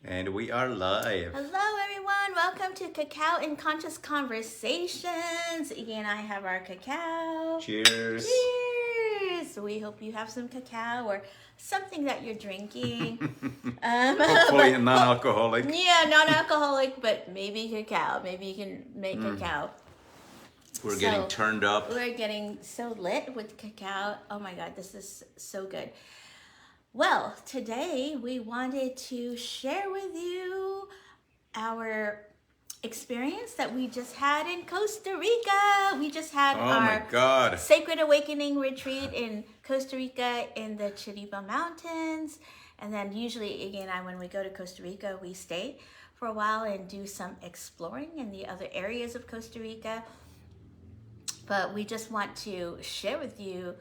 And we are live. Hello, everyone. Welcome to Cacao in Conscious Conversations. Iggy and I have our cacao. Cheers. Cheers. We hope you have some cacao or something that you're drinking. Hopefully non-alcoholic. Yeah, non-alcoholic, but maybe cacao. Maybe you can make cacao. We're getting turned up. We're getting so lit with cacao. Oh my God, this is so good. Well, today we wanted to share with you our experience that we just had in Costa Rica. We just had our Sacred Awakening retreat in Costa Rica in the Chirripo Mountains. And then usually, Iggy and I, when we go to Costa Rica, we stay for a while and do some exploring in the other areas of Costa Rica. But we just want to share with you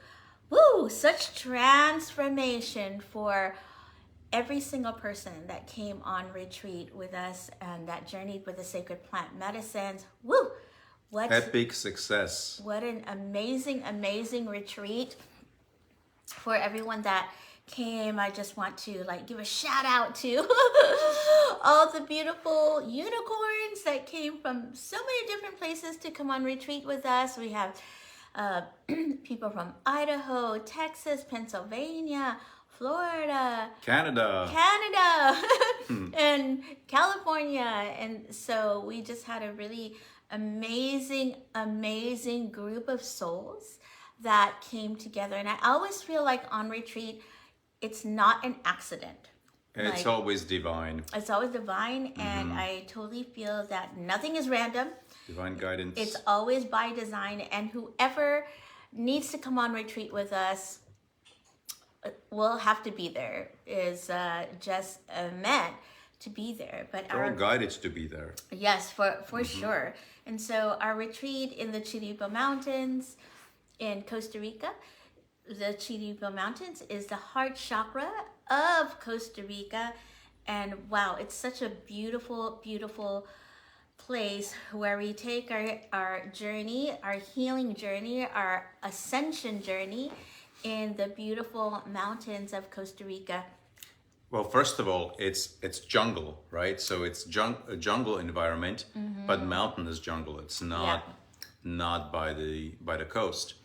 such transformation for every single person that came on retreat with us and that journeyed with the sacred plant medicines. What epic success. What an amazing retreat for everyone that came. I just want to give a shout out to all the beautiful unicorns that came from so many different places to come on retreat with us. We have people from Idaho, Texas, Pennsylvania, Florida, Canada, and California. And so we just had a really amazing group of souls that came together. And I always feel like on retreat, it's not an accident. It's always divine. It's always divine, and I totally feel that nothing is random. Divine guidance. It's always by design, and whoever needs to come on retreat with us will have to be there. Is just meant to be there. But we're all guided to be there. Yes, for sure. And so our retreat in the Chirripo Mountains in Costa Rica. The Chirripo Mountains is the heart chakra of Costa Rica, and wow, it's such a beautiful place where we take our journey, our healing journey, our ascension journey in the beautiful mountains of Costa Rica. Well, first of all, it's jungle, right? So it's a jungle environment, but mountainous jungle. It's not by the coast.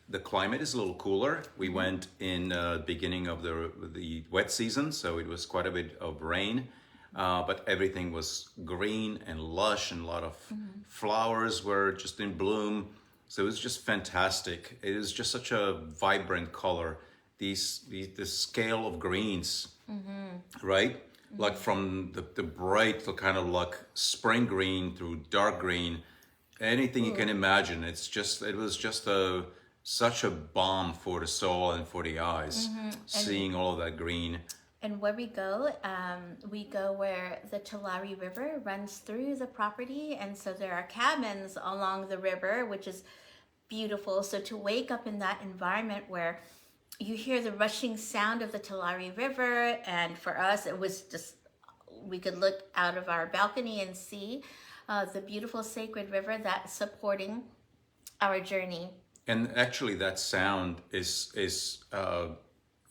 The climate is a little cooler. We went in beginning of the wet season, so it was quite a bit of rain, but everything was green and lush, and a lot of flowers were just in bloom. So it was just fantastic. It was just such a vibrant color. The scale of greens, right? Like from the bright to kind of like spring green through dark green, anything you can imagine. It was just such a balm for the soul and for the eyes, seeing all of that green. And where we go where the Talari River runs through the property, and so there are cabins along the river, which is beautiful. So to wake up in that environment where you hear the rushing sound of the Talari River, and for us it was just, we could look out of our balcony and see the beautiful sacred river that's supporting our journey. And actually that sound is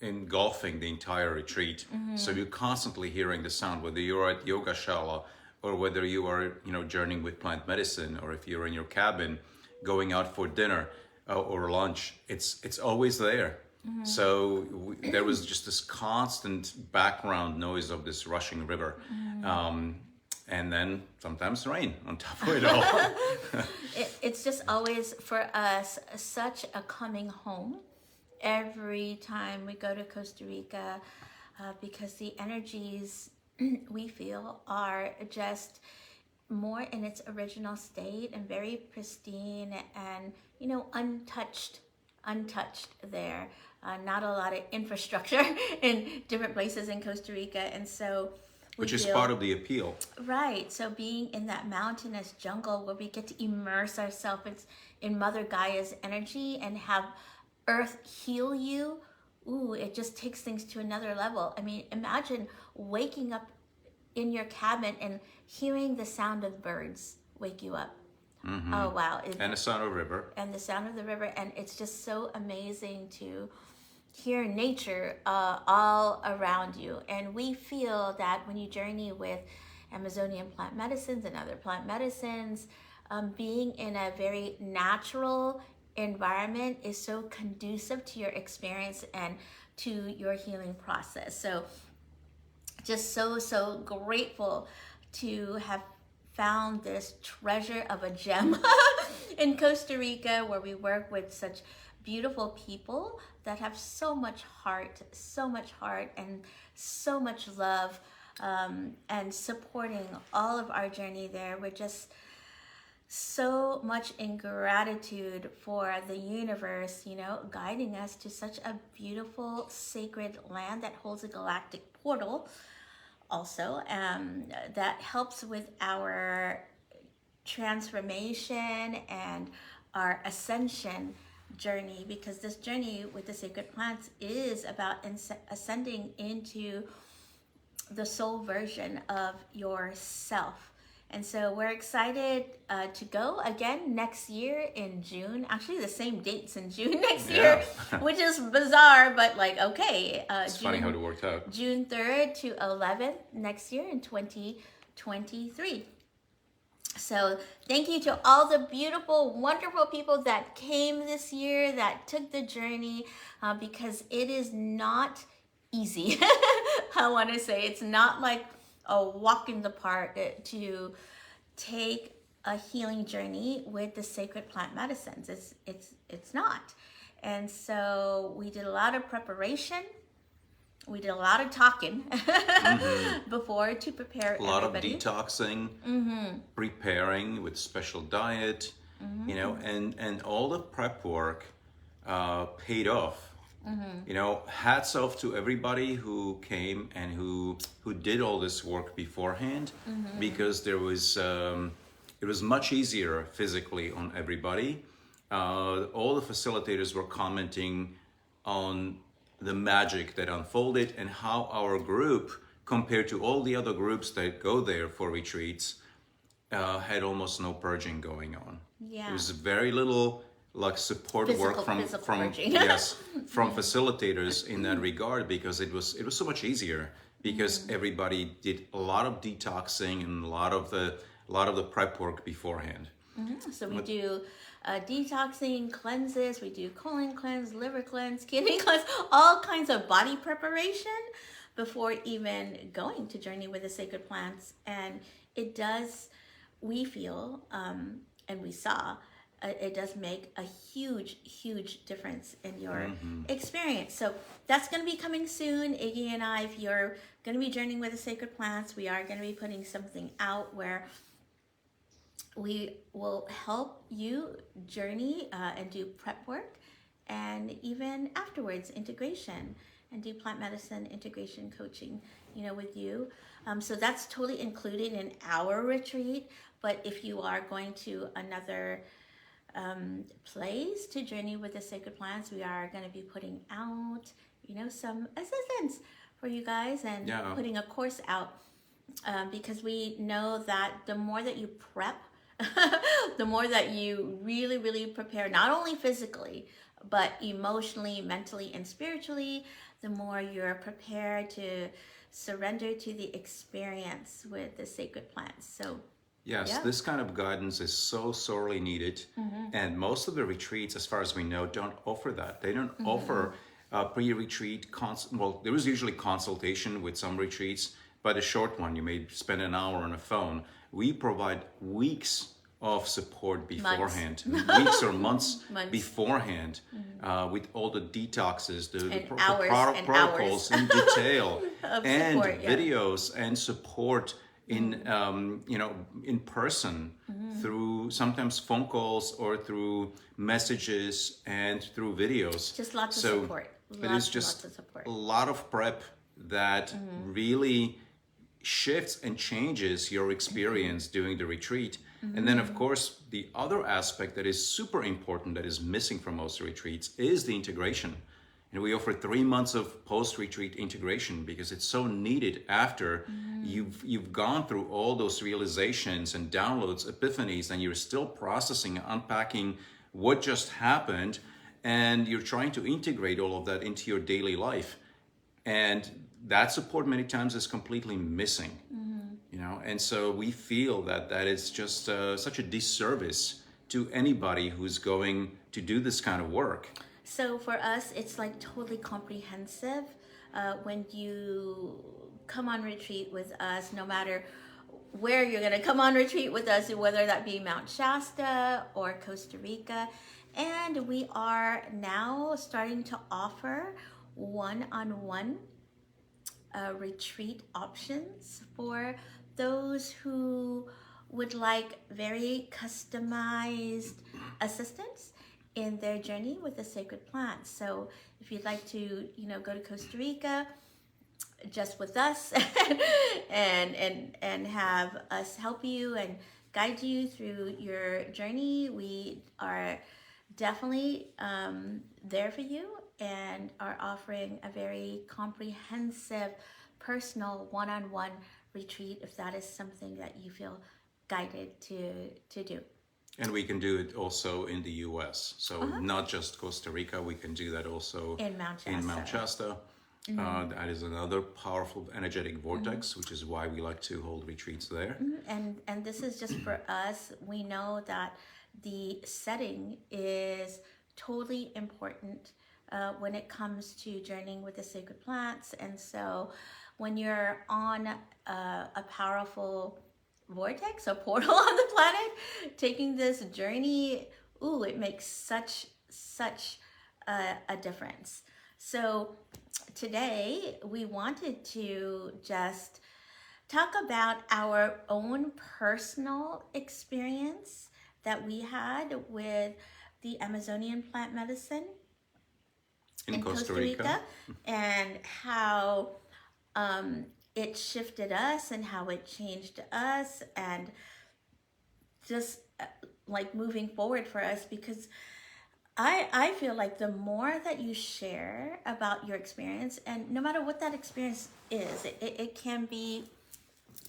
engulfing the entire retreat. So you're constantly hearing the sound, whether you're at yoga shala or whether you are, journeying with plant medicine, or if you're in your cabin going out for dinner or lunch, it's always there. So there was just this constant background noise of this rushing river. And then sometimes rain on top of it all. It's just always, for us, such a coming home every time we go to Costa Rica, because the energies we feel are just more in its original state and very pristine and, untouched there. Not a lot of infrastructure in different places in Costa Rica. And so which is part of the appeal. Right. So being in that mountainous jungle where we get to immerse ourselves in Mother Gaia's energy and have Earth heal you, it just takes things to another level. I mean, imagine waking up in your cabin and hearing the sound of birds wake you up. Oh, wow. And the sound of the river. And the sound of the river. And it's just so amazing to hear nature all around you. And we feel that when you journey with Amazonian plant medicines and other plant medicines, being in a very natural environment is so conducive to your experience and to your healing process. So just so grateful to have found this treasure of a gem in Costa Rica, where we work with such beautiful people that have so much heart and so much love, and supporting all of our journey there. We're just so much in gratitude for the universe, guiding us to such a beautiful sacred land that holds a galactic portal also, that helps with our transformation and our ascension journey, because this journey with the sacred plants is about ascending into the soul version of yourself. And so we're excited to go again next year in June. Actually, the same dates in June next year, which is bizarre, but okay. It's funny how it worked out. June 3rd to 11th next year in 2023. So thank you to all the beautiful, wonderful people that came this year, that took the journey, because it is not easy. I want to say it's not like a walk in the park to take a healing journey with the sacred plant medicines. It's not. And so we did a lot of preparation. We did a lot of talking before to prepare everybody. A lot of detoxing, preparing with special diet, and all the prep work paid off. Hats off to everybody who came and who did all this work beforehand, because there was it was much easier physically on everybody. All the facilitators were commenting on the magic that unfolded and how our group, compared to all the other groups that go there for retreats, had almost no purging going on. Yeah. There was very little support work from facilitators in that regard, because it was so much easier, because everybody did a lot of detoxing and a lot of the prep work beforehand. So we do detoxing cleanses, we do colon cleanse, liver cleanse, kidney cleanse, all kinds of body preparation before even going to journey with the sacred plants. And it does, we feel, and we saw, it does make a huge difference in your experience. So that's going to be coming soon. Iggy and I, if you're going to be journeying with the sacred plants, we are going to be putting something out where we will help you journey and do prep work, and even afterwards integration, and do plant medicine integration coaching, with you. So that's totally included in our retreat. But if you are going to another place to journey with the sacred plants, we are going to be putting out, some assistance for you guys, and putting a course out, because we know that the more that you prep, the more that you really prepare, not only physically, but emotionally, mentally, and spiritually, the more you're prepared to surrender to the experience with the sacred plants. So yes, this kind of guidance is so sorely needed. And most of the retreats, as far as we know, don't offer that. They don't offer pre-retreat, there is usually consultation with some retreats, but a short one, you may spend an hour on a phone. We provide weeks of support beforehand, weeks or months beforehand, with all the detoxes, the protocols in detail, and support, videos and support in in person, through sometimes phone calls or through messages and through videos. Just lots of support. It is just a lot of prep that really shifts and changes your experience during the retreat. And then, of course, the other aspect that is super important, that is missing from most retreats, is the integration. And we offer 3 months of post-retreat integration, because it's so needed after you've gone through all those realizations and downloads, epiphanies, and you're still processing, unpacking what just happened, and you're trying to integrate all of that into your daily life, and that support many times is completely missing. You know, and so we feel that that is just such a disservice to anybody who's going to do this kind of work. So for us, it's like totally comprehensive. When you come on retreat with us, no matter where you're going to come on retreat with us, whether that be Mount Shasta or Costa Rica. And we are now starting to offer one-on-one retreat options for those who would like very customized assistance in their journey with the sacred plants. So if you'd like to, go to Costa Rica just with us and have us help you and guide you through your journey, we are definitely there for you and are offering a very comprehensive, personal, one-on-one retreat if that is something that you feel guided to do. And we can do it also in the US. So not just Costa Rica, we can do that also In Mount Shasta. in Mount Shasta. That is another powerful energetic vortex, which is why we like to hold retreats there. And this is just for us. We know that the setting is totally important when it comes to journeying with the sacred plants. And so when you're on a powerful vortex, a portal on the planet, taking this journey, it makes such a difference. So today we wanted to just talk about our own personal experience that we had with the Amazonian plant medicine in Costa Rica and how it shifted us and how it changed us, and just like moving forward for us, because I feel like the more that you share about your experience, and no matter what that experience is, it can be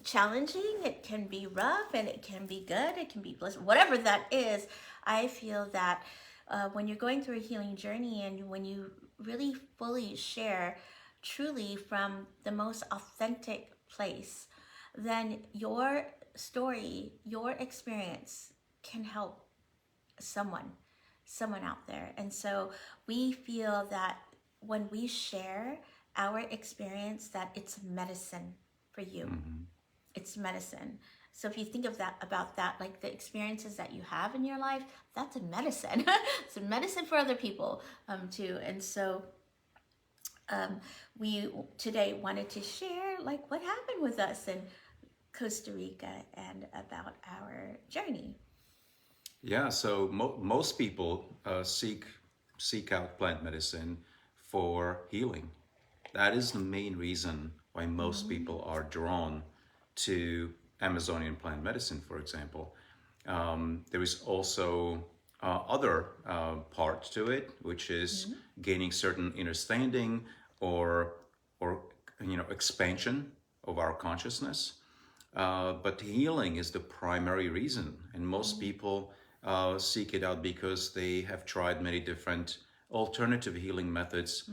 challenging, it can be rough, and it can be good, it can be blissful, whatever that is. I feel that when you're going through a healing journey and when you really fully share truly from the most authentic place, then your story, your experience can help someone out there. And so we feel that when we share our experience, that it's medicine for you. It's medicine. So if you think of that, about that, like the experiences that you have in your life, that's a medicine. It's a medicine for other people too. And so we today wanted to share like what happened with us in Costa Rica and about our journey. Yeah, so most people seek out plant medicine for healing. That is the main reason why most people are drawn to Amazonian plant medicine, for example. There is also other part to it, which is gaining certain understanding or expansion of our consciousness. But healing is the primary reason, and most people seek it out because they have tried many different alternative healing methods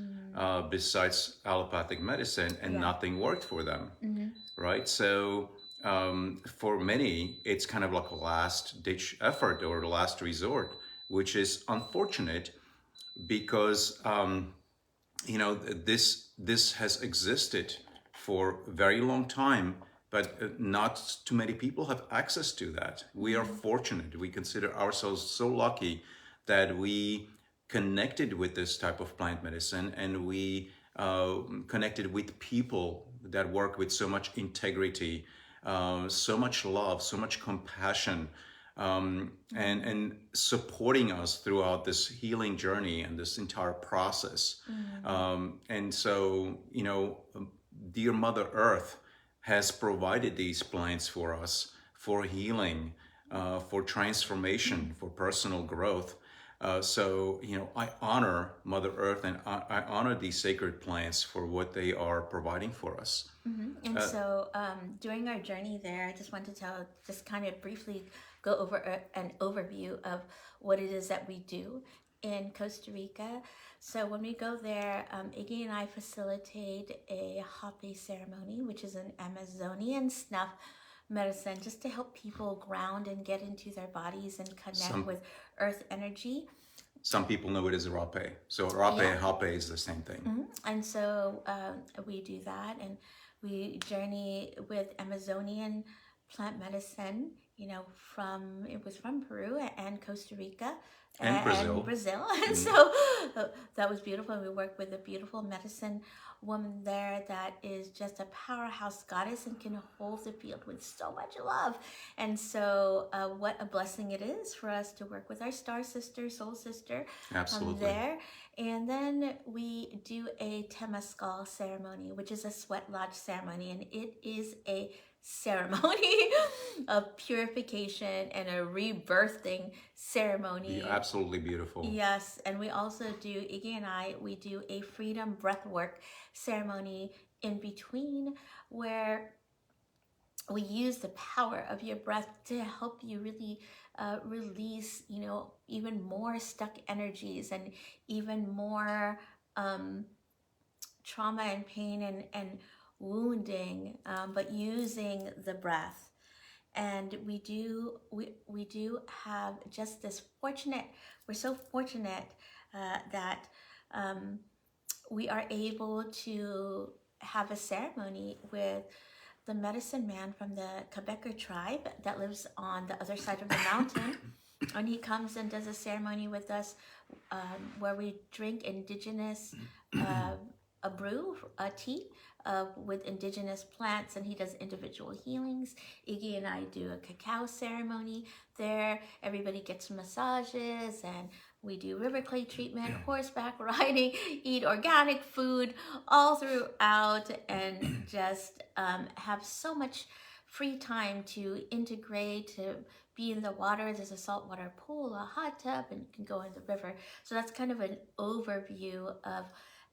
besides allopathic medicine, and nothing worked for them, right? So for many, it's kind of like a last-ditch effort or a last resort, which is unfortunate because this has existed for a very long time, but not too many people have access to that. We are fortunate. We consider ourselves so lucky that we connected with this type of plant medicine, and we connected with people that work with so much integrity, so much love, so much compassion, and supporting us throughout this healing journey and this entire process. And so, dear Mother Earth has provided these plants for us for healing, for transformation, for personal growth. So I honor Mother Earth, and I honor these sacred plants for what they are providing for us. And so during our journey there, I just want to just kind of briefly go over an overview of what it is that we do. in Costa Rica. So when we go there, Iggy and I facilitate a hape ceremony, which is an Amazonian snuff medicine, just to help people ground and get into their bodies and connect with earth energy. Some people know it as rape. So rape and hape is the same thing. And so we do that, and we journey with Amazonian plant medicine, it was from Peru and Costa Rica and Brazil. And so that was beautiful. We worked with a beautiful medicine woman there that is just a powerhouse goddess and can hold the field with so much love. And so what a blessing it is for us to work with our star sister, soul sister. Absolutely. There. And then we do a Temazcal ceremony, which is a sweat lodge ceremony, and it is a ceremony of purification and a rebirthing ceremony. Absolutely beautiful. Yes, and we also do, Iggy and I, we do a freedom breathwork ceremony in between, where we use the power of your breath to help you really release, even more stuck energies and even more trauma and pain and wounding, but using the breath. And we do have just this we're so fortunate that we are able to have a ceremony with the medicine man from the Quebecer tribe that lives on the other side of the mountain. And he comes and does a ceremony with us where we drink indigenous a brew, a tea with indigenous plants, and he does individual healings. Iggy and I do a cacao ceremony there. Everybody gets massages, and we do river clay treatment, horseback riding, eat organic food all throughout, and just have so much free time to integrate, to be in the water. There's a saltwater pool, a hot tub, and you can go in the river. So that's kind of an overview of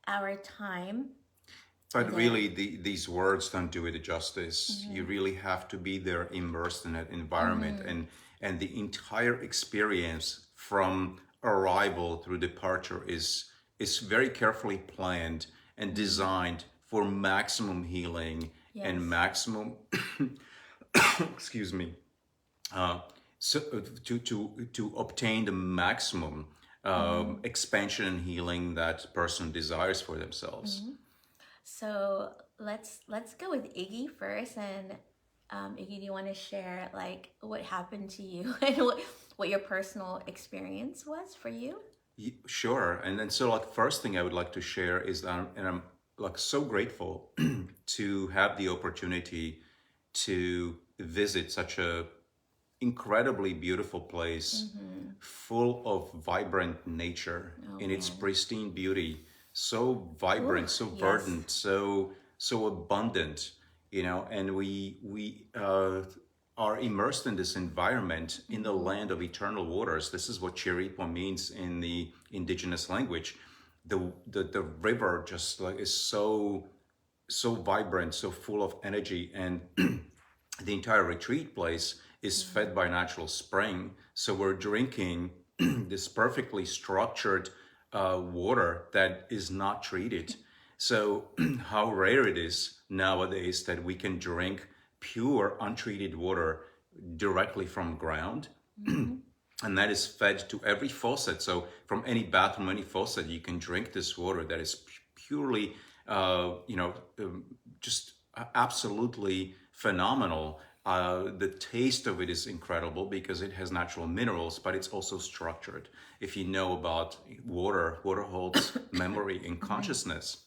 our time. But really, these words don't do it justice. You really have to be there, immersed in that environment, and the entire experience from arrival through departure is very carefully planned and designed for maximum healing and maximum excuse me, so to obtain the maximum expansion and healing that person desires for themselves. So let's go with Iggy first, and Iggy, do you want to share like what happened to you and what your personal experience was for you? Sure. And then so like first thing I would like to share is that I'm like so grateful to have the opportunity to visit such a incredibly beautiful place full of vibrant nature in its pristine beauty, so vibrant, so verdant, so abundant, and we are immersed in this environment in the land of eternal waters. This is what Chirripo means in the indigenous language. The river just like is so vibrant, so full of energy, and the entire retreat place is fed by natural spring. So we're drinking this perfectly structured water that is not treated. So how rare it is nowadays that we can drink pure untreated water directly from ground. And that is fed to every faucet. So from any bathroom, any faucet, you can drink this water that is purely, just absolutely phenomenal. The taste of it is incredible because it has natural minerals, but it's also structured. If you know about water holds memory and consciousness.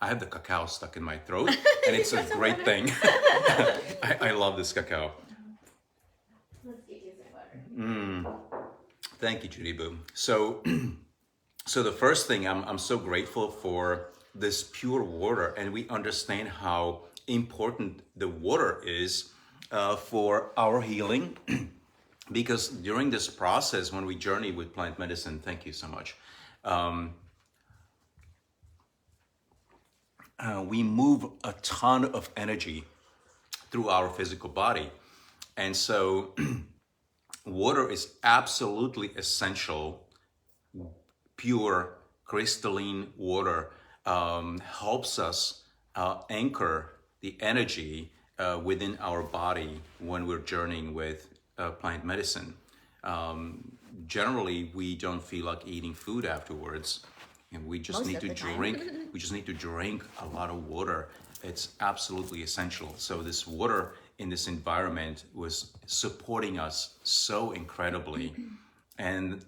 I have the cacao stuck in my throat, and it's a great thing. I love this cacao. Let's get you some water. Thank you, Chirripo. So the first thing, I'm so grateful for this pure water, and we understand how important the water is for our healing. Because during this process, when we journey with plant medicine, thank you so much, we move a ton of energy through our physical body. And so water is absolutely essential pure crystalline water helps us anchor the energy within our body when we're journeying with plant medicine. Generally, we don't feel like eating food afterwards, and we just need to drink. We just need to drink a lot of water. It's absolutely essential. So this water in this environment was supporting us so incredibly, and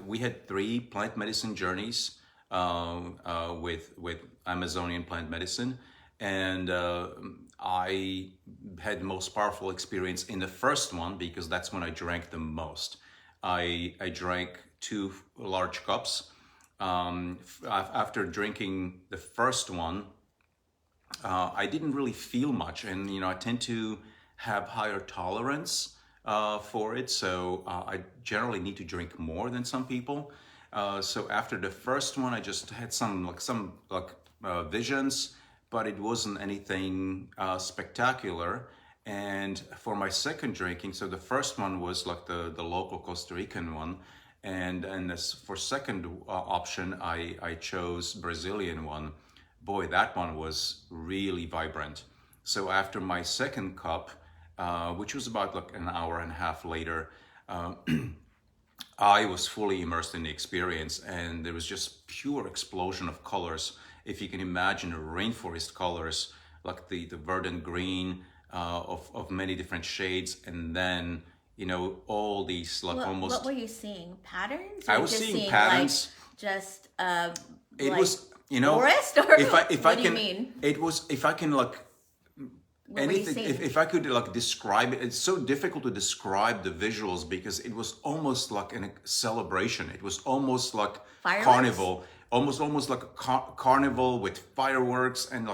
we had 3 plant medicine journeys with Amazonian plant medicine, and I had the most powerful experience in the first one because that's when I drank the most. I drank 2 large cups. After drinking the first one, I didn't really feel much, and I tend to have higher tolerance for it, so I generally need to drink more than some people. So after the first one, I just had some visions, but it wasn't anything spectacular. And for my second drinking, so the first one was like the local Costa Rican one, and for second option, I chose Brazilian one. Boy, that one was really vibrant. So after my second cup, which was about like an hour and a half later, I was fully immersed in the experience, and there was just pure explosion of colors. If you can imagine rainforest colors, like the verdant green of many different shades, and then all these almost. What were you seeing? Patterns? I was seeing patterns. Like just it was forest, or what do you mean? It was, if I can anything, if I could describe it. It's so difficult to describe the visuals because it was almost like a celebration. It was almost like Fireworks? Carnival, almost like a carnival with fireworks and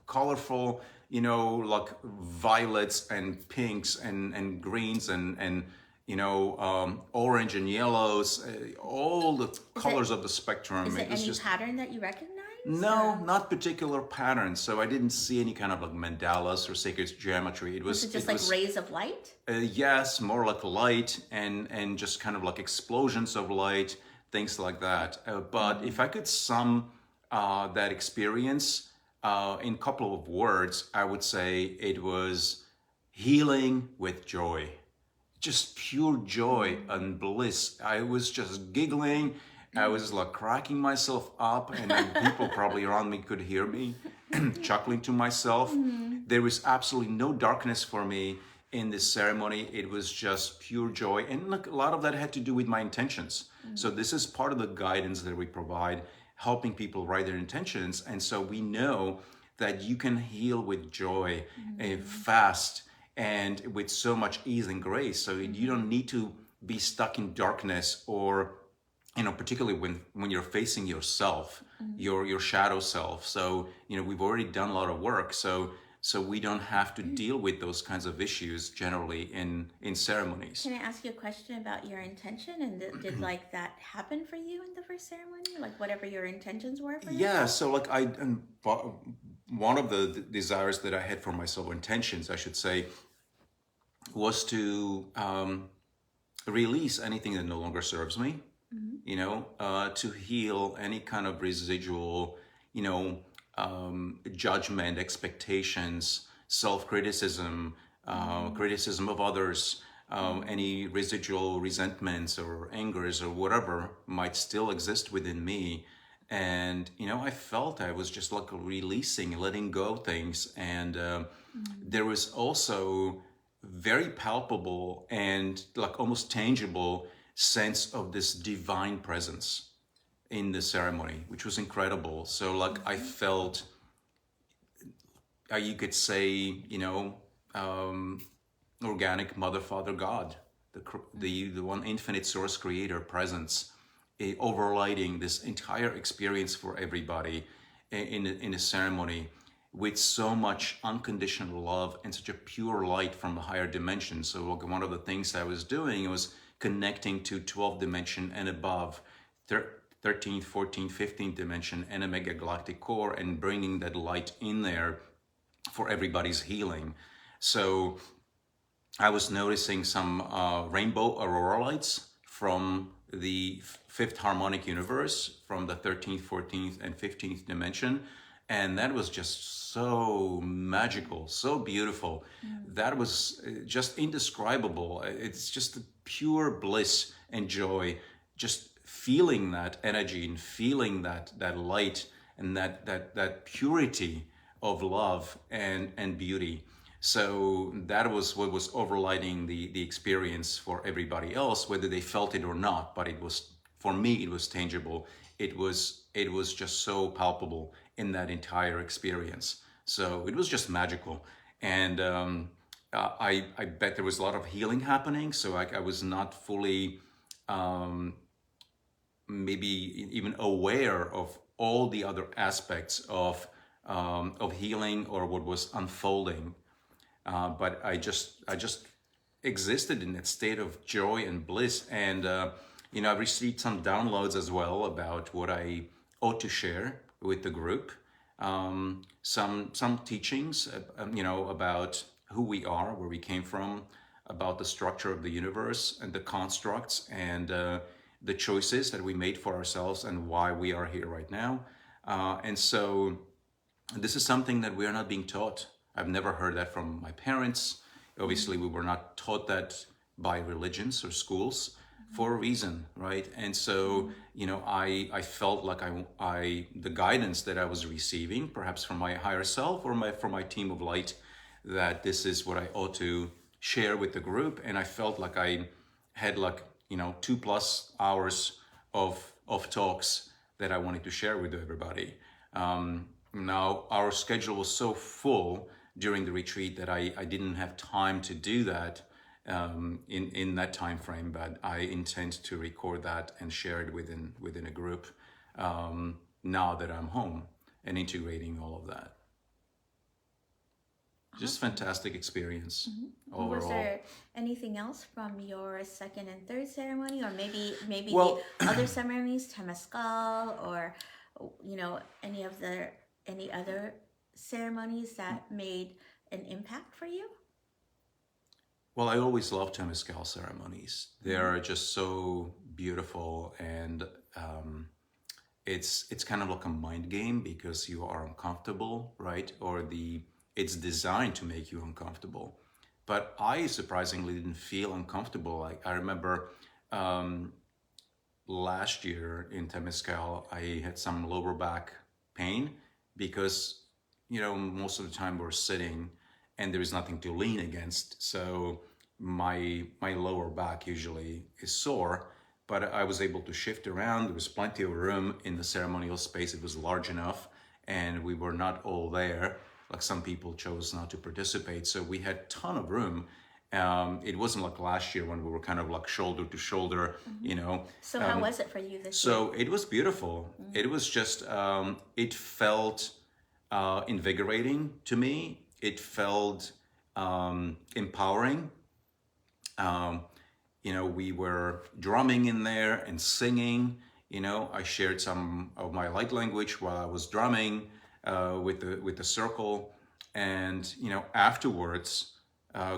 colorful, like violets and pinks and greens and orange and yellows, all the colors of the spectrum. Is it any pattern that you recognize? No, not particular patterns. So I didn't see any kind of mandalas or sacred geometry. It was just rays of light? Yes, more like light and just kind of like explosions of light, things like that. But if I could sum that experience in a couple of words, I would say it was healing with joy. Just pure joy and bliss. I was just giggling. I was cracking myself up, and people probably around me could hear me chuckling to myself. There was absolutely no darkness for me in this ceremony. It was just pure joy. And a lot of that had to do with my intentions. So this is part of the guidance that we provide, helping people write their intentions. And so we know that you can heal with joy, fast, and with so much ease and grace. So you don't need to be stuck in darkness, or particularly when you're facing yourself, your shadow self. So we've already done a lot of work, so we don't have to deal with those kinds of issues generally in ceremonies. Can I ask you a question about your intention? And did that happen for you in the first ceremony? Like whatever your intentions were for yourself? Yeah, so one of the desires that I had for myself, intentions I should say, was to release anything that no longer serves me. To heal any kind of residual, judgment, expectations, self-criticism, criticism of others, any residual resentments or angers or whatever might still exist within me. And, I felt I was just releasing, letting go things. And there was also very palpable and almost tangible sense of this divine presence in the ceremony, which was incredible. So I felt, you could say, organic Mother, Father, God, the one infinite source creator presence, overlighting this entire experience for everybody in a ceremony with so much unconditional love and such a pure light from a higher dimension. So one of the things I was doing was connecting to 12th dimension and above, 13th, 14th, 15th dimension, and a mega galactic core, and bringing that light in there for everybody's healing. So I was noticing some rainbow aurora lights from the fifth harmonic universe from the 13th, 14th, and 15th dimension. And that was just so magical, so beautiful. That was just indescribable. It's just pure bliss and joy, just feeling that energy and feeling that light and that purity of love and beauty. So that was what was overlighting the experience for everybody else, whether they felt it or not. But it was, for me, it was tangible. It was just so palpable in that entire experience. So it was just magical. And I bet there was a lot of healing happening. So I was not fully maybe even aware of all the other aspects of healing or what was unfolding. But I just existed in that state of joy and bliss. And I received some downloads as well about what I ought to share with the group. Some teachings, about who we are, where we came from, about the structure of the universe and the constructs and the choices that we made for ourselves and why we are here right now. And so this is something that we are not being taught. I've never heard that from my parents. Obviously, we were not taught that by religions or schools for a reason, right? And so, I felt like the guidance that I was receiving, perhaps from my higher self or from my team of light, that this is what I ought to share with the group. And I felt like I had 2+ hours of talks that I wanted to share with everybody. Now, our schedule was so full during the retreat that I didn't have time to do that in that time frame, but I intend to record that and share it within a group now that I'm home and integrating all of that. Just fantastic experience overall. Was there anything else from your second and third ceremony, or maybe Well, the other ceremonies, Temazcal, or any other ceremonies that made an impact for you? Well, I always love Temazcal ceremonies. They are just so beautiful, and it's kind of like a mind game because you are uncomfortable, right? Or it's designed to make you uncomfortable. But I surprisingly didn't feel uncomfortable. I remember last year in Temazcal, I had some lower back pain because most of the time we're sitting and there is nothing to lean against. So my lower back usually is sore, but I was able to shift around. There was plenty of room in the ceremonial space. It was large enough and we were not all there. Like some people chose not to participate. So we had a ton of room. It wasn't like last year when we were kind of like shoulder to shoulder, So how was it for you this year? So it was beautiful. It was just, it felt invigorating to me. It felt empowering. We were drumming in there and singing. I shared some of my light language while I was drumming with the circle, and afterwards,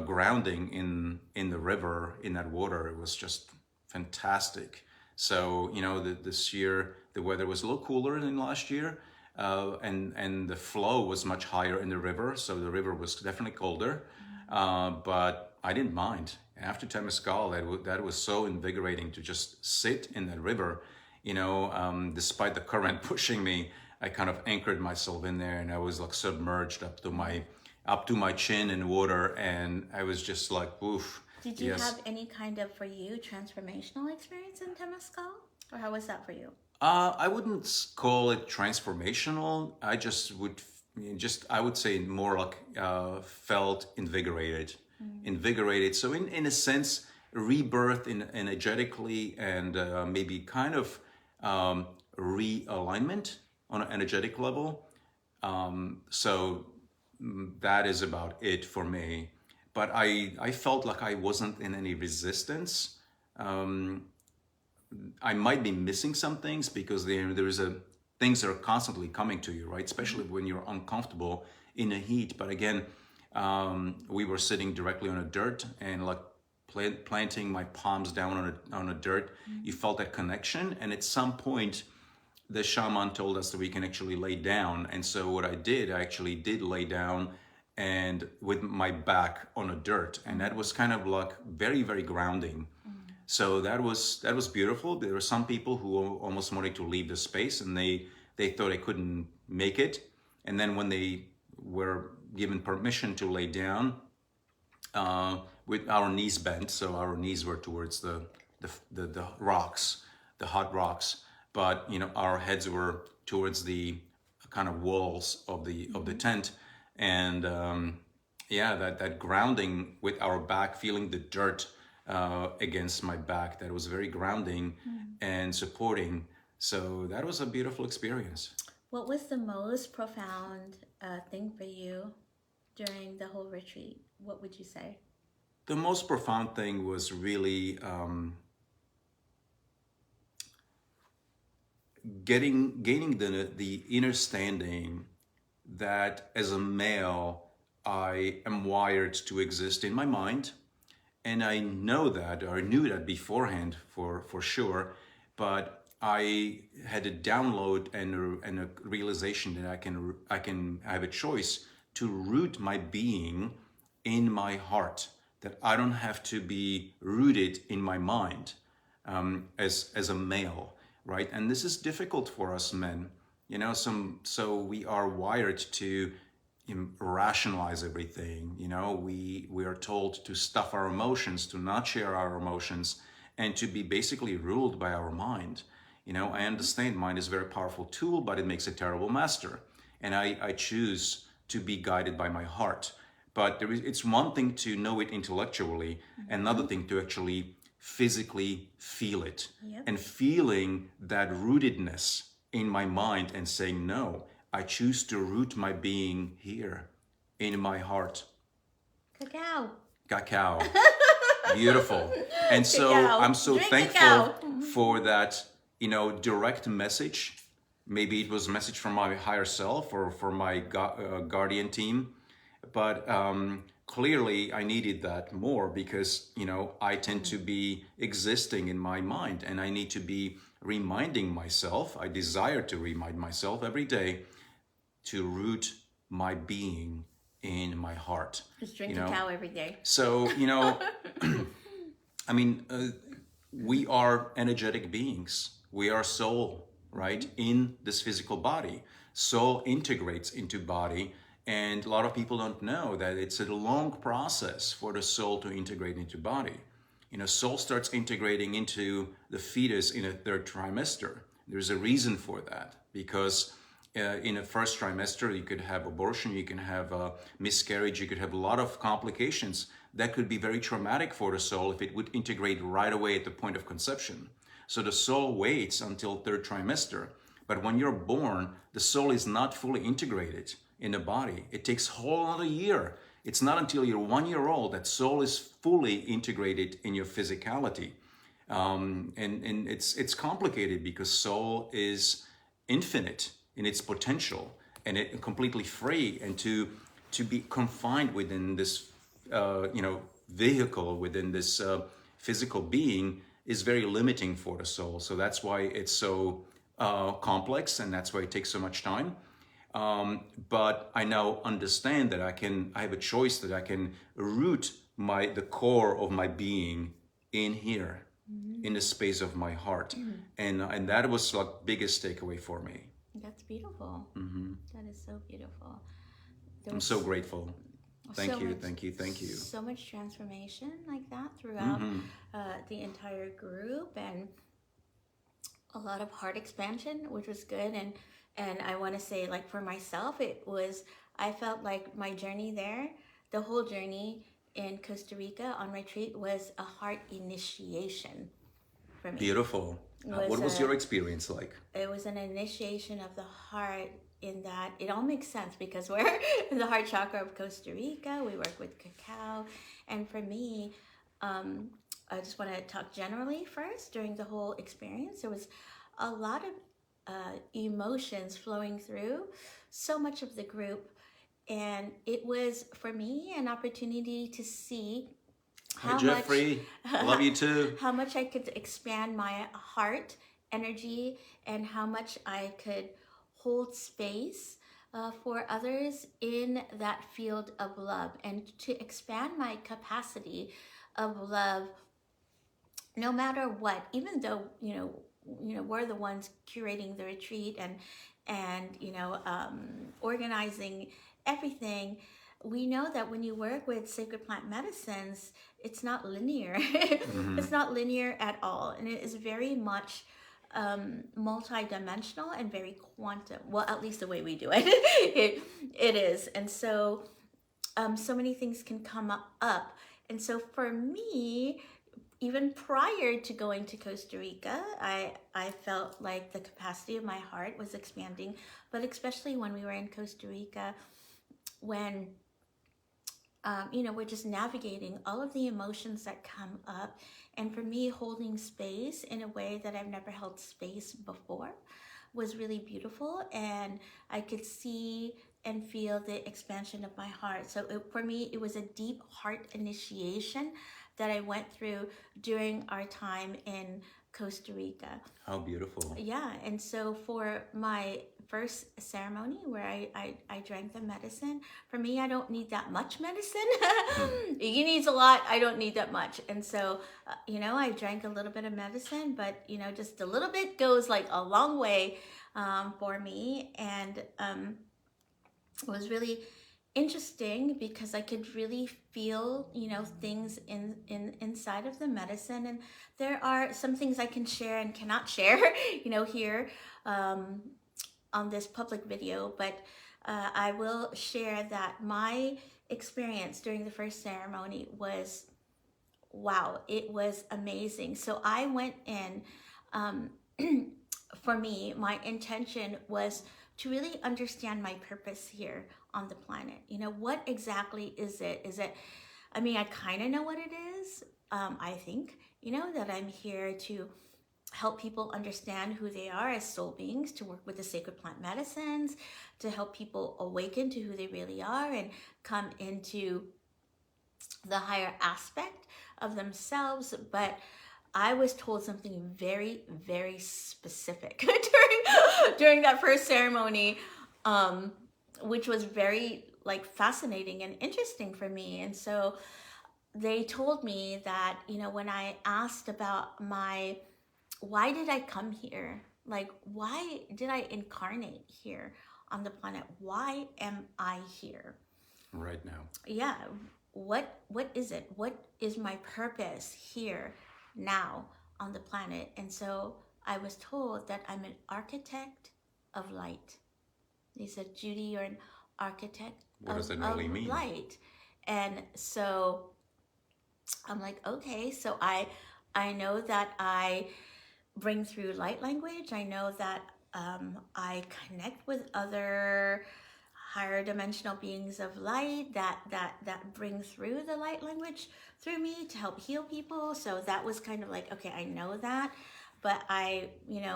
grounding in the river, in that water. It was just fantastic. So this year the weather was a little cooler than last year. And the flow was much higher in the river, so the river was definitely colder, but I didn't mind. After Temazcal, that was so invigorating to just sit in that river. Despite the current pushing me, I kind of anchored myself in there, and I was like submerged up to my chin in water, and I was just like, oof. Did you have any kind of, for you, transformational experience in Temazcal, or how was that for you? I wouldn't call it transformational. I would say more like felt invigorated. Invigorated. So in a sense, rebirth energetically and maybe kind of realignment on an energetic level. So that is about it for me. But I felt like I wasn't in any resistance. I might be missing some things because things that are constantly coming to you, right? Especially when you're uncomfortable in the heat. But again, we were sitting directly on the dirt and like planting my palms down on a dirt, you felt that connection. And at some point, the shaman told us that we can actually lay down. And so what I did, I actually did lay down and with my back on a dirt. And that was kind of like very, very grounding. So that was beautiful. There were some people who almost wanted to leave the space, and they thought they couldn't make it. And then when they were given permission to lay down, with our knees bent, so our knees were towards the rocks, the hot rocks, but our heads were towards the kind of walls of the tent, and that grounding with our back, feeling the dirt against my back, that was very grounding and supporting. So that was a beautiful experience. What was the most profound thing for you during the whole retreat? What would you say? The most profound thing was really gaining the understanding that as a male, I am wired to exist in my mind. And I know that, or I knew that beforehand for sure, but I had a download and a realization that I can have a choice to root my being in my heart, that I don't have to be rooted in my mind as a male, right? And this is difficult for us men, so we are wired to rationalize everything. We are told to stuff our emotions, to not share our emotions, and to be basically ruled by our mind. I understand mind is a very powerful tool, but it makes a terrible master. And I choose to be guided by my heart. But it's one thing to know it intellectually, another thing to actually physically feel it. Yep. And feeling that rootedness in my mind and saying, no, I choose to root my being here in my heart. Cacao. Beautiful. And so Cacao. I'm so Drink thankful cacao. for that, direct message. Maybe it was a message from my higher self or from my guardian team. But clearly I needed that more because, I tend to be existing in my mind, and I need to be reminding myself, I desire to remind myself every day to root my being in my heart. Just drink cacao every day. So, we are energetic beings. We are soul, right? In this physical body. Soul integrates into body. And a lot of people don't know that it's a long process for the soul to integrate into body. Soul starts integrating into the fetus in a third trimester. There's a reason for that, because in a first trimester, you could have abortion, you can have a miscarriage, you could have a lot of complications that could be very traumatic for the soul if it would integrate right away at the point of conception. So the soul waits until third trimester. But when you're born, the soul is not fully integrated in the body. It takes a whole other year. It's not until you're 1 year old that soul is fully integrated in your physicality. And it's complicated because soul is infinite in its potential and it completely free, and to be confined within this vehicle, within this physical being is very limiting for the soul. So that's why it's so complex, and that's why it takes so much time. But I now understand that I have a choice, that I can root the core of my being in here, in the space of my heart. And that was like biggest takeaway for me. That's beautiful. That is so beautiful. I'm so grateful. Thank you. So much transformation like that throughout the entire group, and a lot of heart expansion, which was good. And I want to say, like, for myself, I felt like my journey there, the whole journey in Costa Rica on retreat, was a heart initiation for me. Beautiful. What was your experience like? It was an initiation of the heart, in that it all makes sense because we're in the heart chakra of Costa Rica. We work with cacao. And for me, I just want to talk generally first. During the whole experience, there was a lot of emotions flowing through so much of the group. And it was, for me, an opportunity to see Hi, Jeffrey. I love you too. how much I could expand my heart energy and how much I could hold space for others in that field of love, and to expand my capacity of love no matter what, even though we're the ones curating the retreat and organizing everything. We know that when you work with sacred plant medicines, it's not linear. It's not linear at all, and it is very much multi-dimensional and very quantum. Well, at least the way we do it, it is. And so so many things can come up. And so for me, even prior to going to Costa Rica, I felt like the capacity of my heart was expanding, but especially when we were in Costa Rica, when we're just navigating all of the emotions that come up. And for me, holding space in a way that I've never held space before was really beautiful. And I could see and feel the expansion of my heart. So for me, it was a deep heart initiation that I went through during our time in Costa Rica. How beautiful. Yeah, and so for my first ceremony where I drank the medicine, for me, I don't need that much medicine. He needs a lot, I don't need that much. And so, I drank a little bit of medicine, but, just a little bit goes like a long way for me. And it was really interesting because I could really feel, things inside of the medicine. And there are some things I can share and cannot share, here on this public video. But I will share that my experience during the first ceremony was, wow, it was amazing. So I went in, for me, my intention was to really understand my purpose here on the planet. What exactly is it? I kind of know what it is. I think, that I'm here to help people understand who they are as soul beings, to work with the sacred plant medicines, to help people awaken to who they really are and come into the higher aspect of themselves. But I was told something very, very specific during that first ceremony, which was very fascinating and interesting for me. And so they told me that, when I asked about why did I come here? Why did I incarnate here on the planet? Why am I here? Right now. Yeah. What is it? What is my purpose here now on the planet? And so I was told that I'm an architect of light. They said, Judy, you're an architect what does that really mean? Light. And so I'm like, okay. So I know that I bring through light language. I know that I connect with other higher dimensional beings of light that bring through the light language through me to help heal people. So that was kind of like, okay, I know that. But I,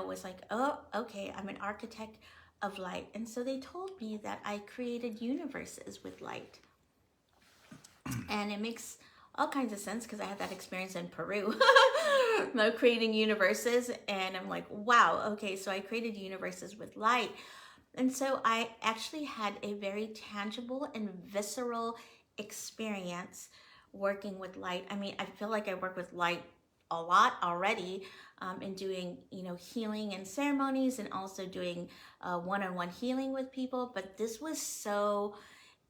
was like, oh, okay, I'm an architect of light. And so they told me that I created universes with light. And it makes all kinds of sense because I had that experience in Peru, creating universes. And I'm like, wow, okay, so I created universes with light. And so I actually had a very tangible and visceral experience working with light. I feel like I work with light a lot already in doing, healing and ceremonies, and also doing one-on-one healing with people. But this was so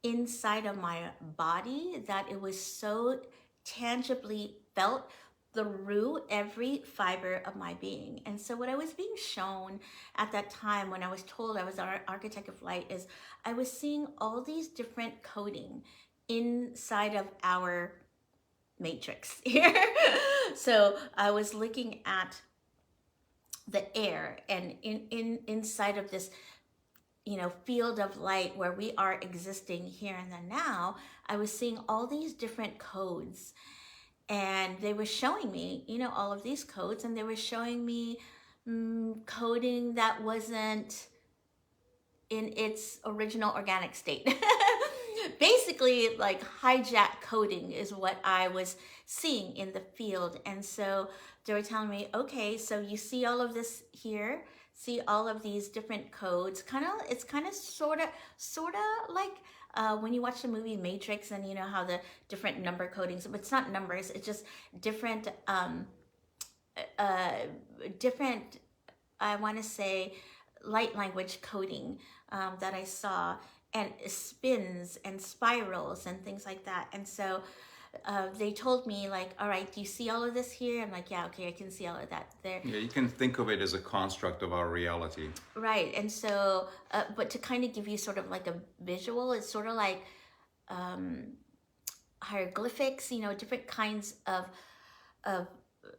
inside of my body that it was so tangibly felt through every fiber of my being. And so what I was being shown at that time when I was told I was an architect of light is I was seeing all these different coding inside of our matrix here. So I was looking at the air, and inside of this field of light where we are existing here in the now, I was seeing all these different codes. And they were showing me, all of these codes, and they were showing me coding that wasn't in its original organic state. basically like hijack coding is what I was seeing in the field. And so they were telling me, okay, so you see all of this here, see all of these different codes. It's kind of sort of like when you watch the movie Matrix, and you know how the different number codings, but it's not numbers, it's just different different, I want to say, light language coding that I saw, and spins and spirals and things like that. And so they told me, like, all right, do you see all of this here? I'm like, yeah, okay, I can see all of that there. Yeah, you can think of it as a construct of our reality. Right. And so, but to kind of give you sort of like a visual, it's sort of like hieroglyphics, you know, different kinds of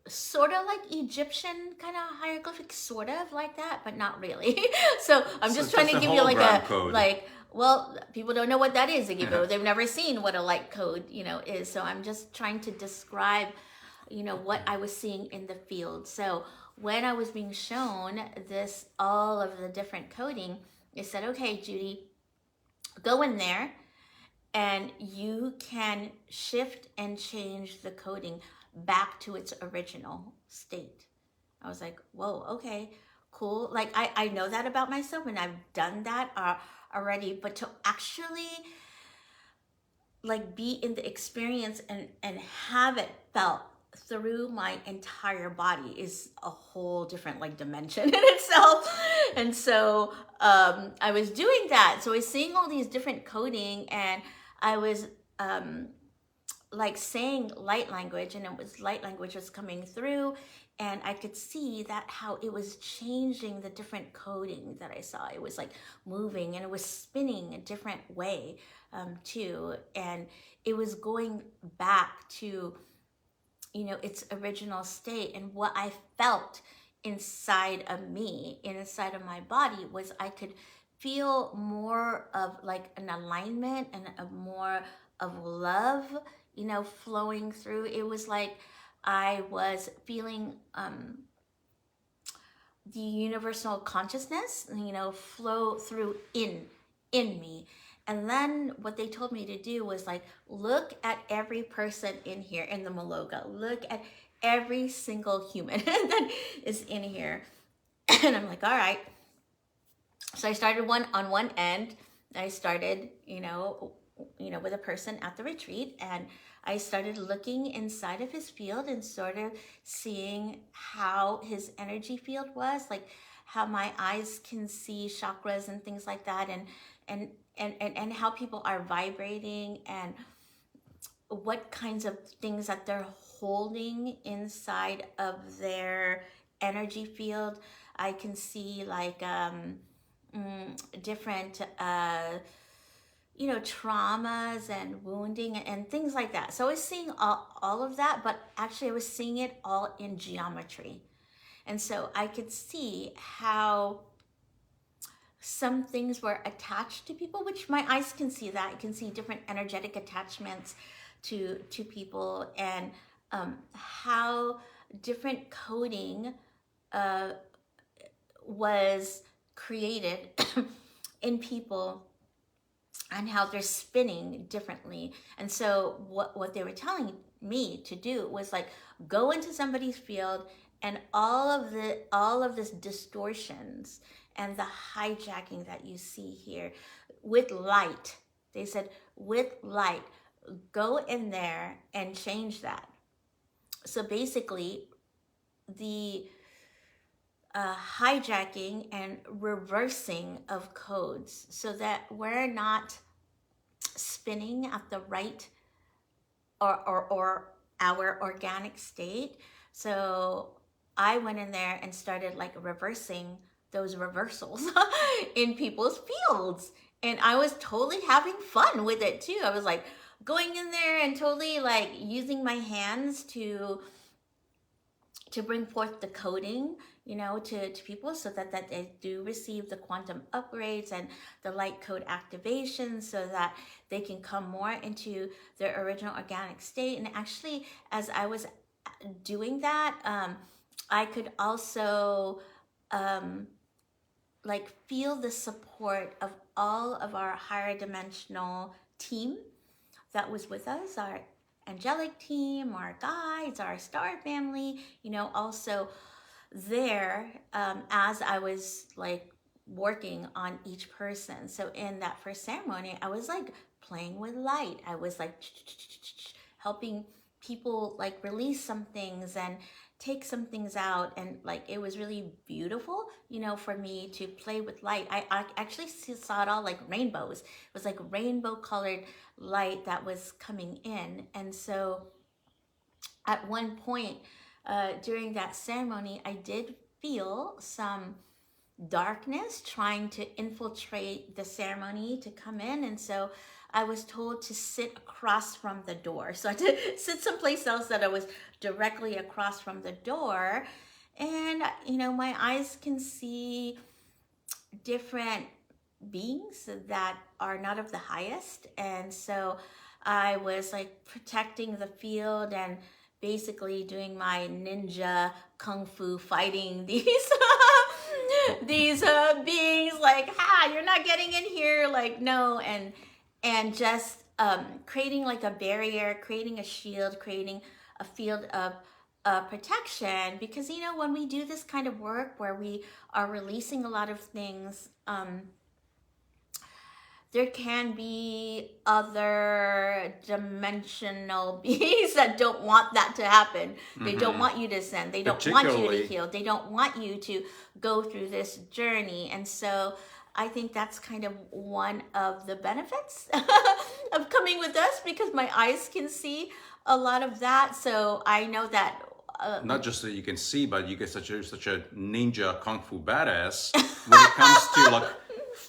sort of like Egyptian kind of hieroglyphics, sort of like that, but not really. So I'm just trying to give you like a code. Like, well, people don't know what that is. They've never seen what a light code, you know, is. So I'm just trying to describe, you know, what I was seeing in the field. So when I was being shown this, all of the different coding, it said, okay, Judy, go in there and you can shift and change the coding back to its original state. I was like, whoa, okay, cool. Like I know that about myself, and I've done that already, but to actually like be in the experience and have it felt through my entire body is a whole different like dimension in itself. And so I was doing that. So I was seeing all these different coding, and I was like saying light language, and it was light language was coming through, and I could see that how it was changing the different coding that I saw. It was like moving, and it was spinning a different way too, and it was going back to, you know, its original state. And what I felt inside of me, inside of my body, was I could feel more of like an alignment and a more of love, you know, flowing through. It was like I was feeling the universal consciousness, you know, flow through in me. And then what they told me to do was like, look at every person in here in the Maloga. Look at every single human that is in here. And I'm like, all right. So I started on one end. I started, you know, with a person at the retreat, and I started looking inside of his field and sort of seeing how his energy field was, like how my eyes can see chakras and things like that, and how people are vibrating, and what kinds of things that they're holding inside of their energy field. I can see like different you know, traumas and wounding and things like that. So I was seeing all of that, but actually I was seeing it all in geometry. And so I could see how some things were attached to people, which my eyes can see that. I can see different energetic attachments to people, and how different coding was created in people, and how they're spinning differently. And so what they were telling me to do was like, go into somebody's field, and all of this distortions and the hijacking that you see here with light. They said, with light, go in there and change that. So basically, the hijacking and reversing of codes, so that we're not spinning at the right or our organic state. So I went in there and started like reversing those reversals in people's fields, and I was totally having fun with it too. I was like going in there and totally like using my hands to bring forth the coding, you know, to people, so that they do receive the quantum upgrades and the light code activation, so that they can come more into their original organic state. And actually, as I was doing that, I could also like feel the support of all of our higher dimensional team that was with us, our angelic team, our guides, our star family, also there as I was like working on each person. So in that first ceremony, I was like playing with light. I was like helping people like release some things and take some things out, and like it was really beautiful, for me to play with light. I actually saw it all like rainbows. It was like rainbow colored light that was coming in. And so at one point during that ceremony, I did feel some darkness trying to infiltrate the ceremony to come in. And so I was told to sit across from the door. So I had to sit someplace else that I was directly across from the door. And, my eyes can see different beings that are not of the highest. And so I was like protecting the field and basically doing my ninja kung fu fighting these these beings, like, you're not getting in here, like, no. And just creating like a barrier, creating a shield, creating a field of protection. Because when we do this kind of work where we are releasing a lot of things, there can be other dimensional beings that don't want that to happen. They don't want you to ascend. They don't want you to heal. They don't want you to go through this journey. And so I think that's kind of one of the benefits of coming with us, because my eyes can see a lot of that. So I know that not just that you can see, but you get such a ninja kung fu badass when it comes to like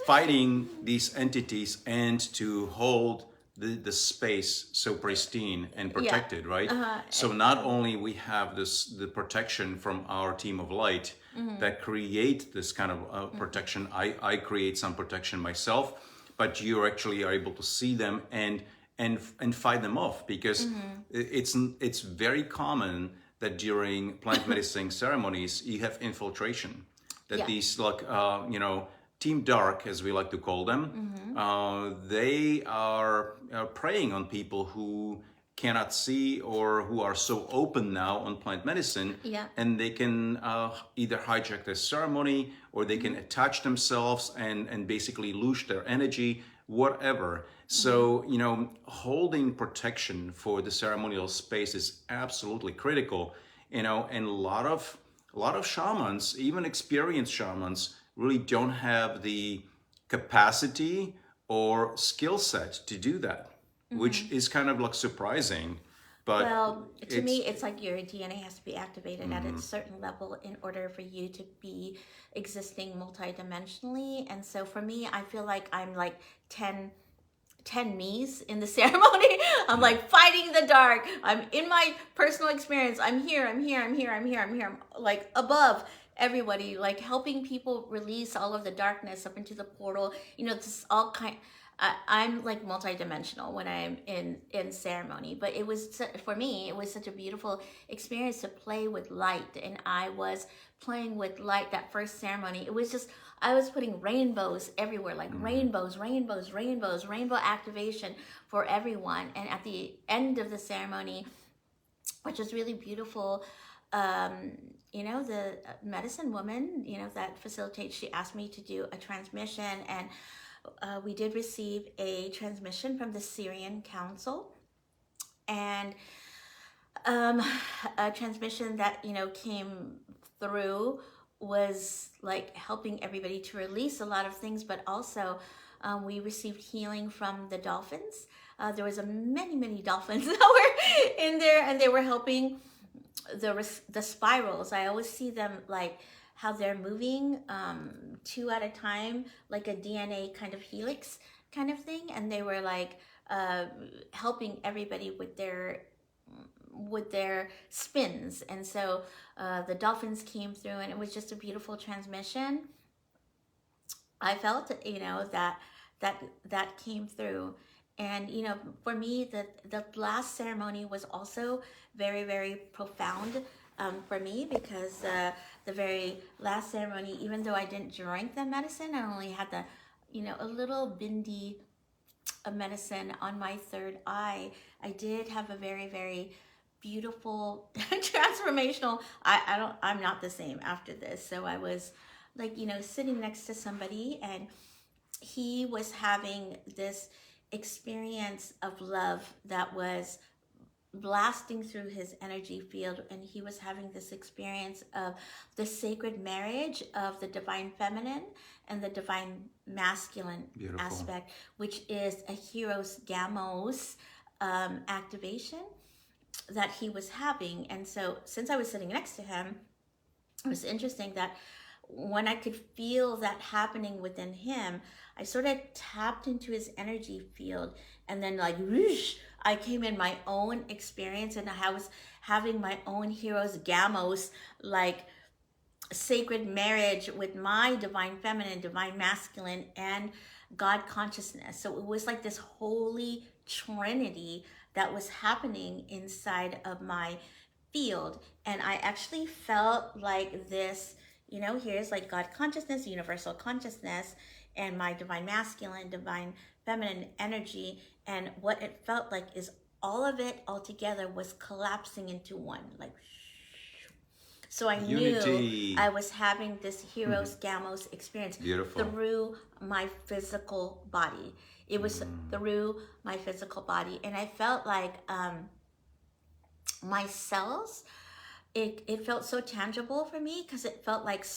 fighting these entities and to hold the space so pristine and protected, right? So not only we have the protection from our team of light that create this kind of protection. I create some protection myself, but you actually are able to see them and fight them off, because it's very common that during plant medicine ceremonies you have infiltration. That these like Team Dark, as we like to call them, they are preying on people who cannot see or who are so open now on plant medicine, and they can either hijack the ceremony, or they can attach themselves and basically lose their energy, whatever. So, holding protection for the ceremonial space is absolutely critical, and a lot of shamans, even experienced shamans, really don't have the capacity or skill set to do that, which is kind of like surprising. But to me, it's like your DNA has to be activated at a certain level in order for you to be existing multidimensionally. And so for me, I feel like I'm like 10 me's in the ceremony. I'm like fighting the dark. I'm in my personal experience. I'm here. I'm like above everybody, like helping people release all of the darkness up into the portal. This all I'm like multidimensional when I'm in ceremony. But it was, for me, it was such a beautiful experience to play with light. And I was playing with light that first ceremony. It was just, I was putting rainbows everywhere, like rainbow activation for everyone. And at the end of the ceremony, which was really beautiful, the medicine woman, that facilitates, she asked me to do a transmission, and we did receive a transmission from the Syrian Council, and a transmission that, came through was like helping everybody to release a lot of things, but also we received healing from the dolphins. There was many dolphins that were in there, and they were helping the spirals. I always see them like how they're moving two at a time, like a DNA kind of helix kind of thing, and they were like helping everybody with their spins. And so the dolphins came through, and it was just a beautiful transmission. I felt that came through. And for me, the last ceremony was also very, very profound for me, because the very last ceremony, even though I didn't drink the medicine, I only had a little bindi a medicine on my third eye, I did have a very, very beautiful transformational. I'm not the same after this. So I was like, sitting next to somebody, and he was having this experience of love that was blasting through his energy field, and he was having this experience of the sacred marriage of the divine feminine and the divine masculine Beautiful. aspect, which is a hero's gamos activation that he was having. And so since I was sitting next to him, it was interesting that when I could feel that happening within him, I sort of tapped into his energy field, and then like whoosh, I came in my own experience, and I was having my own hero's gamos, like sacred marriage with my divine feminine, divine masculine, and God consciousness. So it was like this holy trinity that was happening inside of my field. And I actually felt like this, here's like God consciousness, universal consciousness, and my divine masculine, divine feminine energy. And what it felt like is all of it all together was collapsing into one, like. So I Unity. knew I was having this hero's gamos experience. Beautiful. Through my physical body. It was through my physical body. And I felt like my cells, it felt so tangible for me, because it felt like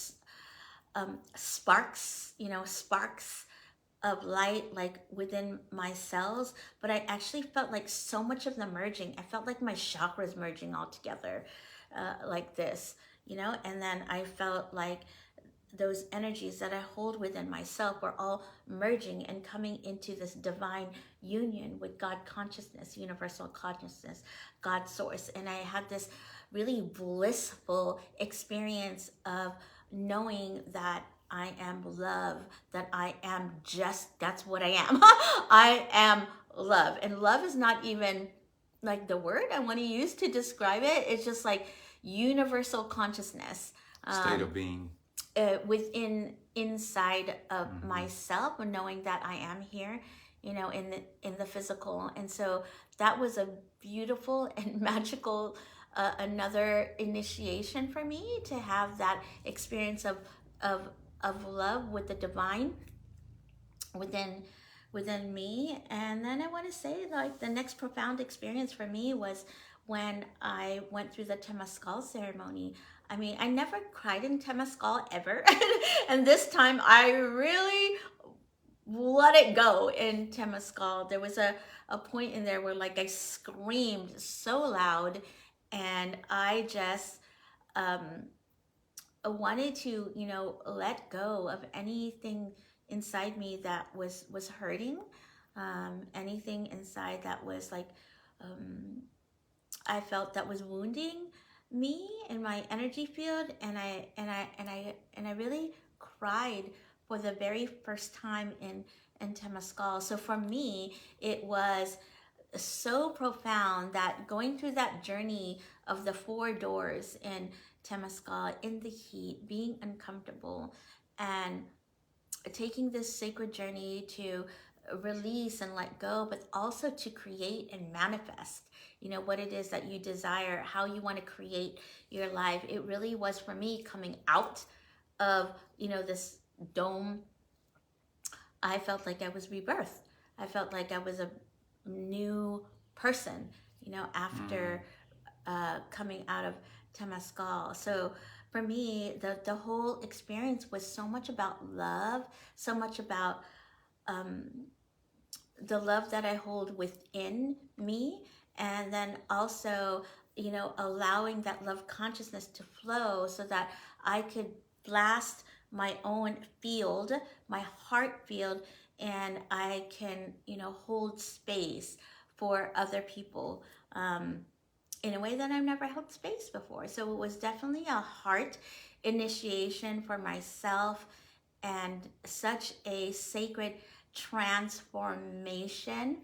sparks, sparks of light, like within my cells. But I actually felt like so much of them merging. I felt like my chakras merging all together, like this, and then I felt like those energies that I hold within myself were all merging and coming into this divine union with God consciousness, universal consciousness, God source. And I had this really blissful experience of knowing that I am love, that I am that's what I am. I am love. And love is not even like the word I want to use to describe it. It's just like universal consciousness. State of being. Inside of myself, knowing that I am here, in the physical. And so that was a beautiful and magical another initiation for me, to have that experience of love with the divine within me. And then I want to say, like, the next profound experience for me was when I went through the Temazcal ceremony. I mean, I never cried in Temazcal ever. And this time I really let it go in Temazcal. There was a point in there where, like, I screamed so loud, and I just wanted to, let go of anything inside me that was hurting, anything inside that was like, I felt that was wounding me in my energy field. And I really cried for the very first time in Temazcal. So for me, it was so profound that going through that journey of the 4 doors in Temazcal, in the heat, being uncomfortable, and taking this sacred journey to release and let go, but also to create and manifest, what it is that you desire, how you want to create your life. It really was, for me, coming out of, this dome. I felt like I was rebirthed. I felt like I was a new person, after coming out of Temazcal. So for me, the whole experience was so much about love, so much about the love that I hold within me, and then also, allowing that love consciousness to flow so that I could blast my own field, my heart field, and I can, hold space for other people in a way that I've never held space before. So it was definitely a heart initiation for myself, and such a sacred transformation.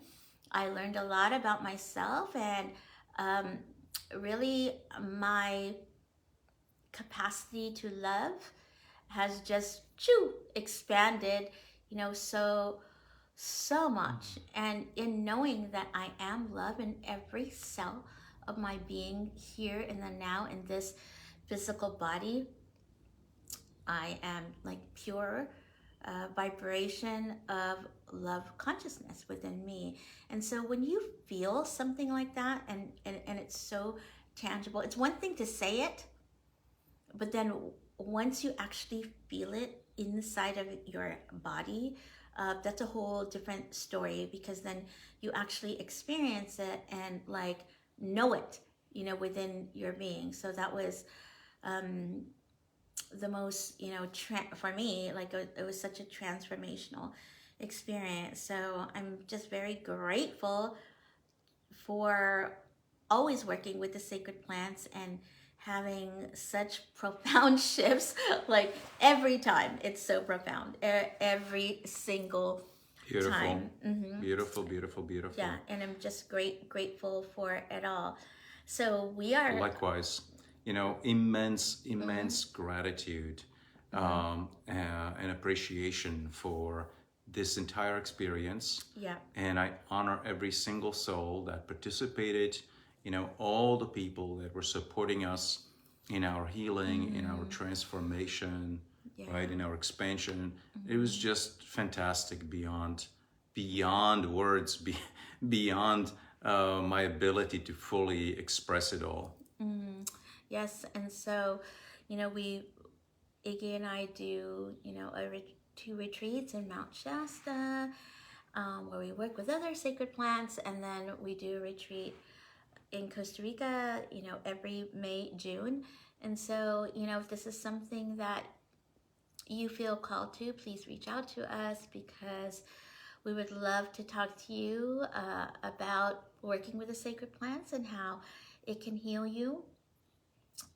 I learned a lot about myself, and really my capacity to love has just expanded, so much. And in knowing that I am love in every cell of my being here in the now, in this physical body, I am like pure vibration of love consciousness within me. And so when you feel something like that, and it's so tangible, it's one thing to say it, but then once you actually feel it inside of your body, that's a whole different story, because then you actually experience it and like know it, you know, within your being. So that was the most, you know, for me, like it was such a transformational experience. So I'm just very grateful for always working with the sacred plants and having such profound shifts. Like every time, it's so profound. Every single Beautiful. time. Beautiful, beautiful, beautiful. Yeah, and I'm just grateful for it all. So we are likewise, you know, immense gratitude and appreciation for this entire experience. Yeah. And I honor every single soul that participated, you know, all the people that were supporting us in our healing, in our transformation, right, in our expansion. It was just fantastic beyond words, beyond my ability to fully express it all. Yes, and so, you know, Iggy and I do, you know, 2 retreats in Mount Shasta, where we work with other sacred plants, and then we do a retreat in Costa Rica, you know, every May, June. And so, you know, if this is something that you feel called to, please reach out to us, because we would love to talk to you about working with the sacred plants and how it can heal you.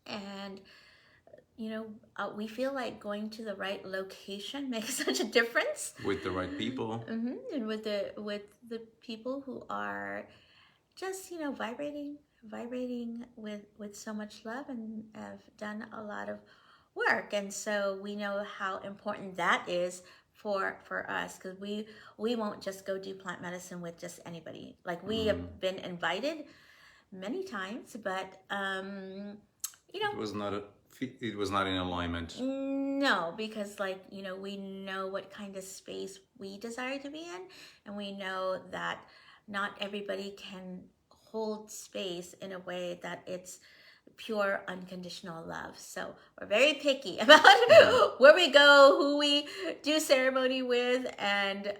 And you know, we feel like going to the right location makes such a difference. With the right people. And with the people who are just, you know, vibrating with so much love and have done a lot of work. And so we know how important that is for us, because we won't just go do plant medicine with just anybody. Like we have been invited many times, but you know, it was not in alignment. No, because like, you know, we know what kind of space we desire to be in, and we know that not everybody can hold space in a way that it's pure unconditional love. So we're very picky about where we go, who we do ceremony with, and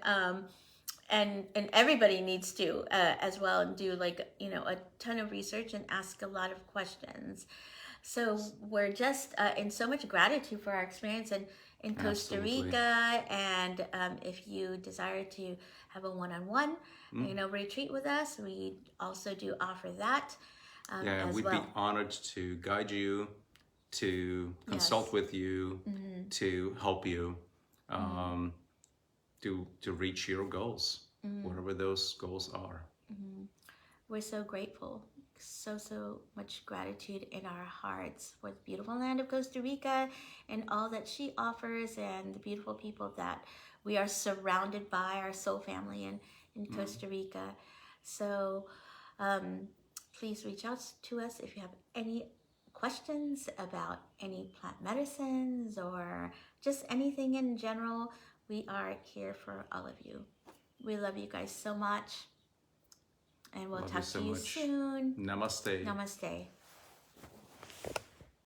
everybody needs to as well, and do like, you know, a ton of research and ask a lot of questions. So we're just in so much gratitude for our experience in Costa Rica. And if you desire to have a one-on-one, you know, retreat with us, we also do offer that. We'd be honored to guide you, to consult with you, to help you to reach your goals, whatever those goals are. We're so grateful. So much gratitude in our hearts for the beautiful land of Costa Rica and all that she offers, and the beautiful people that we are surrounded by, our soul family in Costa Rica. So please reach out to us if you have any questions about any plant medicines or just anything in general. We are here for all of you. We love you guys so much. And we'll talk to you soon. Namaste. Namaste.